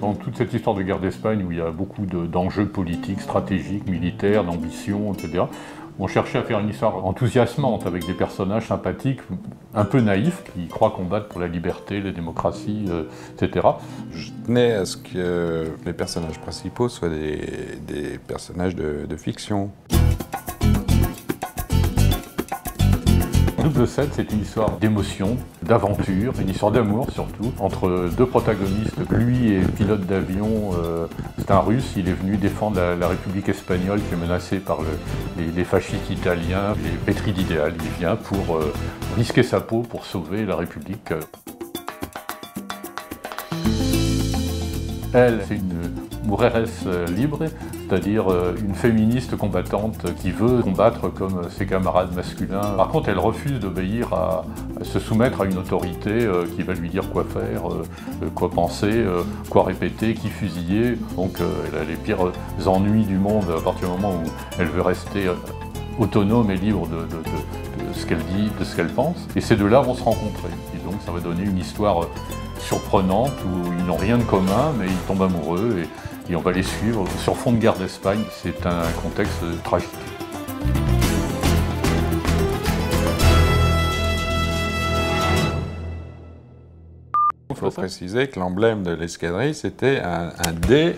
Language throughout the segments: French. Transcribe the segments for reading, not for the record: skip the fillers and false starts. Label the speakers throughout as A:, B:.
A: dans toute cette histoire de guerre d'Espagne où il y a beaucoup d'enjeux politiques, stratégiques, militaires, d'ambition, etc., on cherchait à faire une histoire enthousiasmante avec des personnages sympathiques, un peu naïfs, qui croient combattre pour la liberté, la démocratie, etc.
B: Je tenais à ce que les personnages principaux soient des personnages de fiction.
A: Double 7, c'est une histoire d'émotion, d'aventure, une histoire d'amour surtout, entre deux protagonistes. Lui est pilote d'avion, c'est un Russe, il est venu défendre la République espagnole qui est menacée par les fascistes italiens, il est pétri d'idéal, il vient pour risquer sa peau pour sauver la République. Elle, c'est une mujeres libre, c'est-à-dire une féministe combattante qui veut combattre comme ses camarades masculins. Par contre, elle refuse d'obéir, à se soumettre à une autorité qui va lui dire quoi faire, quoi penser, quoi répéter, qui fusiller. Donc elle a les pires ennuis du monde à partir du moment où elle veut rester autonome et libre de ce qu'elle dit, de ce qu'elle pense. Et ces deux-là vont se rencontrer. Et donc ça va donner une histoire surprenante où ils n'ont rien de commun, mais ils tombent amoureux et on va les suivre. Sur fond de guerre d'Espagne, c'est un contexte tragique.
B: Il faut préciser que l'emblème de l'escadrille, c'était un D,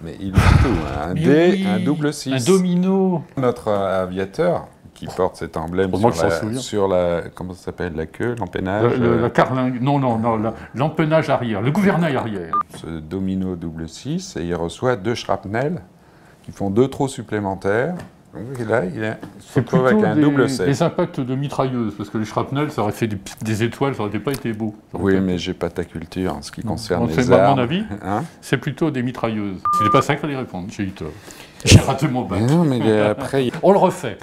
B: mais il oublie tout, un D, oui, un double 6.
A: Un domino.
B: Notre aviateur qui porte cet emblème sur la, comment ça s'appelle, la queue, l'empennage.
A: La carlingue, non, l'empennage arrière, le gouvernail arrière.
B: Ce domino double 6, et il reçoit 2 shrapnels qui font 2 trous supplémentaires. Et là, il se retrouve avec un double 7.
A: Des impacts de mitrailleuses, parce que les shrapnels, ça aurait fait des étoiles, ça n'aurait pas été beau.
B: Oui, mais j'ai pas ta culture en ce qui concerne les armes.
A: À mon avis, hein, c'est plutôt des mitrailleuses. C'était pas ça qu'il fallait répondre, j'ai eu tort. J'ai raté mon bac.
B: Non, mais après...
A: On le refait.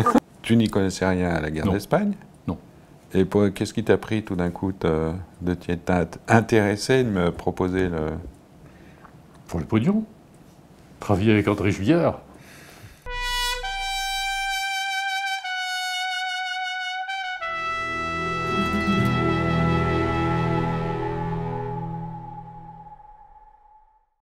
B: Tu n'y connaissais rien à la guerre d'Espagne?
A: Non.
B: Et qu'est-ce qui t'a pris tout d'un coup de t'être intéressé, de me proposer le...
A: Pour le pognon. Travailler avec André Juillard.